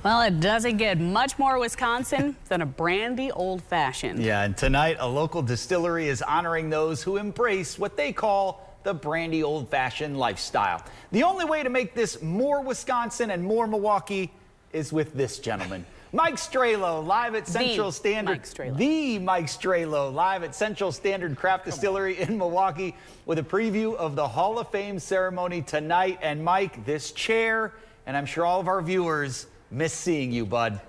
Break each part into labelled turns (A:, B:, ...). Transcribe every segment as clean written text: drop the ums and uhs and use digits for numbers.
A: Well, it doesn't get much more Wisconsin than a Brandy Old Fashioned.
B: Yeah, and tonight a local distillery is honoring those who embrace what they call the Brandy Old Fashioned lifestyle. The only way to make this more Wisconsin and more Milwaukee is with this gentleman. Mike Strehlow, live at Central Standard. The Mike Strehlow, live at Central Standard Craft Distillery in Milwaukee with a preview of the Hall of Fame ceremony tonight. And Mike, this chair, and I'm sure all of our viewers miss seeing you, bud.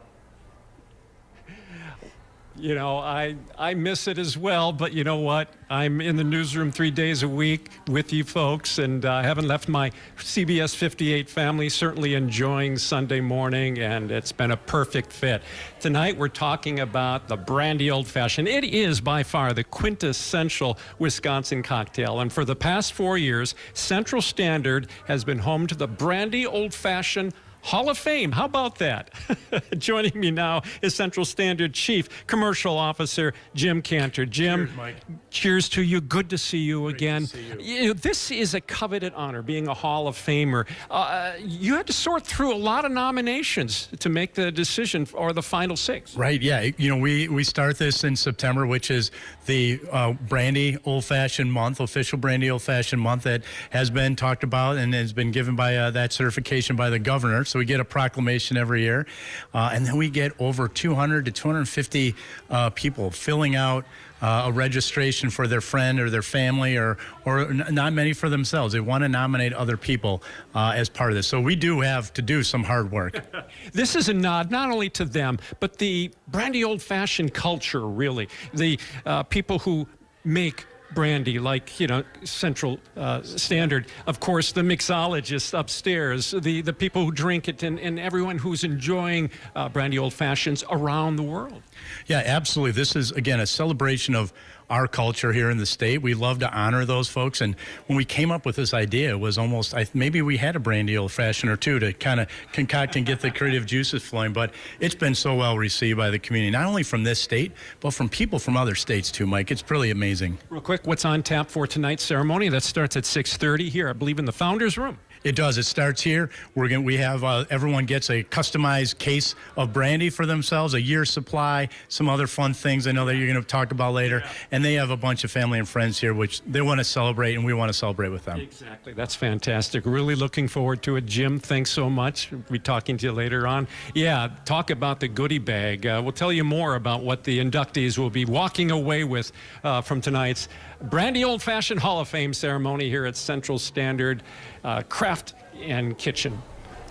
C: You know, I miss it as well, but you know what? I'm in the newsroom 3 days a week with you folks, and I haven't left my CBS 58 family, certainly enjoying Sunday morning, and it's been a perfect fit. Tonight, we're talking about the Brandy Old Fashioned. It is by far the quintessential Wisconsin cocktail, and for the past 4 years, Central Standard has been home to the Brandy Old Fashioned Hall of Fame. How about that? Joining me now is Central Standard Chief Commercial Officer Jim Cantor. Jim,
D: cheers, Mike.
C: Cheers to you. Good to see you again.
D: To see you.
C: You know, this is a coveted honor, being a Hall of Famer. You had to sort through a lot of nominations to make the decision or the final six.
D: Right, yeah. You know, we start this in September, which is the Brandy Old Fashioned Month, official Brandy Old Fashioned Month that has been talked about and has been given by that certification by the governor. So we get a proclamation every year. And then we get over 200 to 250 people filling out a registration for their friend or their family or not many for themselves. They want to nominate other people as part of this. So we do have to do some hard work.
C: This is a nod not only to them, but the Brandy Old Fashioned culture, really. The people who make brandy, like, you know, Central Standard, of course, the mixologists upstairs, the people who drink it, and everyone who's enjoying Brandy Old Fashions around the world.
D: Yeah, absolutely. This is, again, a celebration of our culture here in the state. We love to honor those folks. And when we came up with this idea, it was almost, maybe we had a Brandy Old Fashioned or two to kind of concoct and get the creative juices flowing. But it's been so well received by the community, not only from this state, but from people from other states too, Mike. It's really amazing.
C: Real quick, what's on tap for tonight's ceremony? That starts at 6:30 here, I believe, in the Founders Room.
D: It does. It starts here. We have everyone gets a customized case of brandy for themselves, a year's supply, some other fun things I know that you're going to talk about later. Yeah. And they have a bunch of family and friends here, which they want to celebrate, and we want to celebrate with them.
C: Exactly. That's fantastic. Really looking forward to it. Jim, thanks so much. We'll be talking to you later on. Yeah, talk about the goodie bag. We'll tell you more about what the inductees will be walking away with from tonight's Brandy Old Fashioned Hall of Fame ceremony here at Central Standard Craft and Kitchen.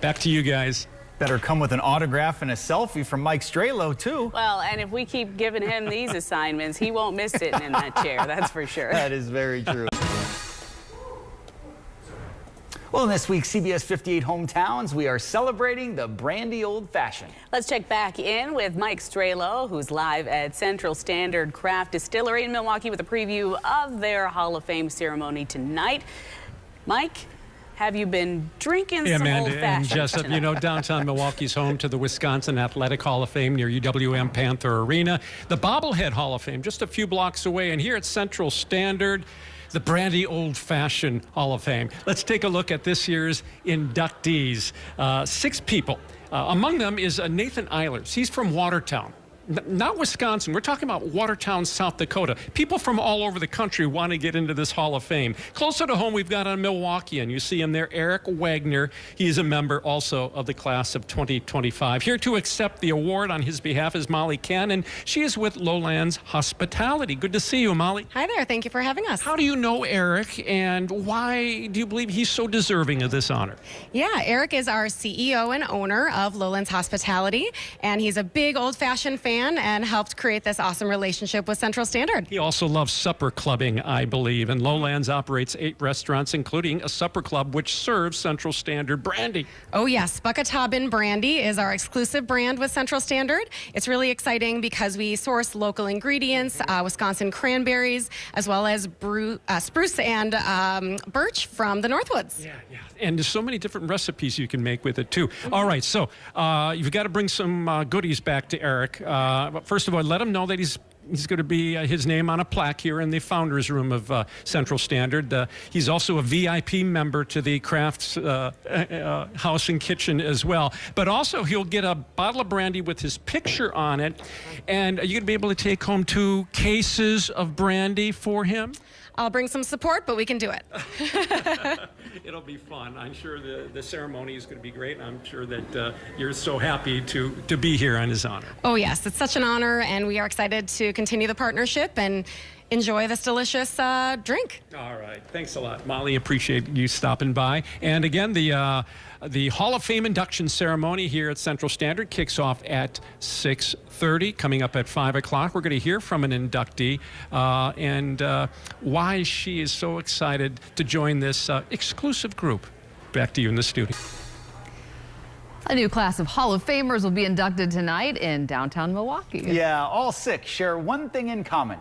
C: Back to you guys.
B: Better come with an autograph and a selfie from Mike Strehlow, too.
A: Well, and if we keep giving him these assignments, he won't miss sitting in that chair, that's for sure.
B: That is very true. Well, in this week's CBS 58 Hometowns, we are celebrating the Brandy Old Fashioned.
A: Let's check back in with Mike Strehlow, who's live at Central Standard Craft Distillery in Milwaukee with a preview of their Hall of Fame ceremony tonight. Mike, have you been drinking some
C: Amanda
A: Old Fashioned?
C: And Jessup, you know, downtown Milwaukee's home to the Wisconsin Athletic Hall of Fame near UWM Panther Arena, the Bobblehead Hall of Fame just a few blocks away, and here at Central Standard, the Brandy Old Fashioned Hall of Fame. Let's take a look at this year's inductees. 6 people. Among them is Nathan Eilers. He's from Watertown. Not Wisconsin. We're talking about Watertown, South Dakota. People from all over the country want to get into this Hall of Fame. Closer to home, we've got a Milwaukeean. You see him there, Eric Wagner. He is a member also of the class of 2025. Here to accept the award on his behalf is Molly Cannon. She is with Lowlands Hospitality. Good to see you, Molly.
E: Hi there. Thank you for having us.
C: How do you know Eric, and why do you believe he's so deserving of this honor?
E: Yeah, Eric is our CEO and owner of Lowlands Hospitality, and he's a big old-fashioned fan and helped create this awesome relationship with Central Standard.
C: He also loves supper clubbing, I believe, and Lowlands operates 8 restaurants, including a supper club which serves Central Standard brandy.
E: Oh yes, Buckatabin Brandy is our exclusive brand with Central Standard. It's really exciting because we source local ingredients, Wisconsin cranberries, as well as spruce and birch from the Northwoods.
C: Yeah. And there's so many different recipes you can make with it, too. All right, so you've got to bring some goodies back to Eric. But first of all, let him know that he's he's going to be his name on a plaque here in the founders room of Central Standard. He's also a VIP member to the Crafts House and Kitchen as well. But also he'll get a bottle of brandy with his picture on it. And are you going to be able to take home 2 cases of brandy for him?
E: I'll bring some support, but we can do it.
C: It'll be fun. I'm sure the ceremony is going to be great. I'm sure that you're so happy to be here in his honor.
E: Oh, yes. It's such an honor, and we are excited to continue the partnership and enjoy this delicious drink.
C: All right. Thanks a lot, Molly. Appreciate you stopping by. And again, the Hall of Fame induction ceremony here at Central Standard kicks off at 6:30. Coming up at 5 o'clock, we're going to hear from an inductee and why she is so excited to join this exclusive group. Back to you in the studio.
F: A new class of Hall of Famers will be inducted tonight in downtown Milwaukee.
B: Yeah, all 6 share one thing in common: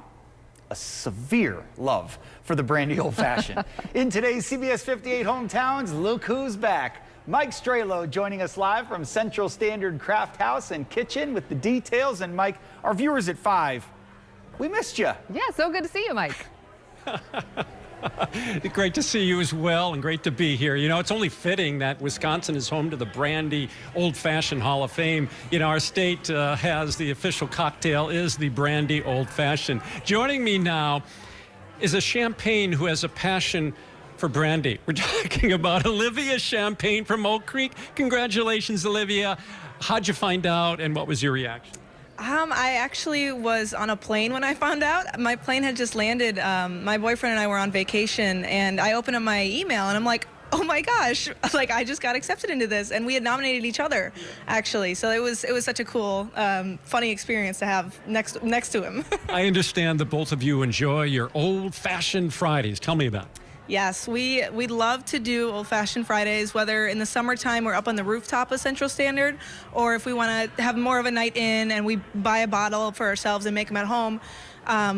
B: a severe love for the Brandy Old Fashioned. In today's CBS 58 Hometowns, look who's back. Mike Strehlow joining us live from Central Standard Craft House and Kitchen with the details. And Mike, our viewers at 5, we missed you.
F: Yeah, so good to see you, Mike.
C: Great to see you as well, and great to be here. You know, it's only fitting that Wisconsin is home to the Brandy Old Fashioned Hall of Fame. You know, our state has the official cocktail is the Brandy Old Fashioned. Joining me now is a champagne who has a passion for brandy. We're talking about Olivia Champagne from Oak Creek. Congratulations, Olivia. How'd you find out, and what was your reaction?
G: I actually was on a plane when I found out. My plane had just landed. My boyfriend and I were on vacation, and I opened up my email, and I'm like, oh my gosh, like I just got accepted into this, and we had nominated each other, actually. So it was such a cool, funny experience to have next to him.
C: I understand that both of you enjoy your old-fashioned Fridays. Tell me about it.
G: Yes, we love to do old-fashioned Fridays, whether in the summertime we're up on the rooftop of Central Standard, or if we want to have more of a night in and we buy a bottle for ourselves and make them at home.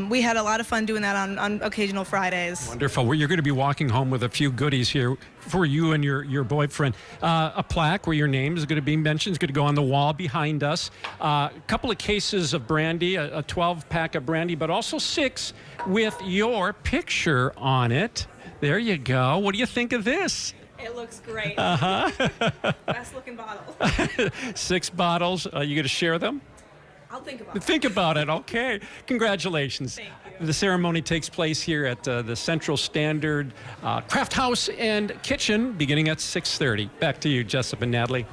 G: We had a lot of fun doing that on occasional Fridays.
C: Wonderful. Well, you're going to be walking home with a few goodies here for you and your boyfriend. A plaque where your name is going to be mentioned. It's going to go on the wall behind us. A couple of cases of brandy, a 12-pack of brandy, but also 6 with your picture on it. There you go. What do you think of this?
G: It looks great.
C: Uh-huh.
G: Best looking bottle.
C: 6 bottles. You going to share them?
G: I'll think about it.
C: Think about it. Okay. Congratulations.
G: Thank you.
C: The ceremony takes place here at the Central Standard Craft House and Kitchen beginning at 6:30. Back to you, Jessup and Natalie.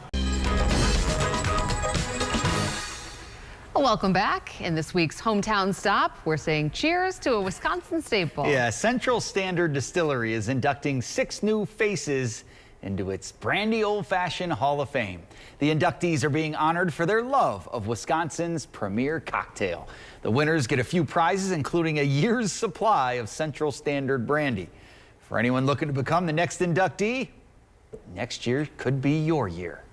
F: Welcome back. In this week's hometown stop, we're saying cheers to a Wisconsin staple.
B: Yeah, Central Standard Distillery is inducting 6 new faces into its Brandy Old Fashioned Hall of Fame. The inductees are being honored for their love of Wisconsin's premier cocktail. The winners get a few prizes, including a year's supply of Central Standard brandy. For anyone looking to become the next inductee, next year could be your year.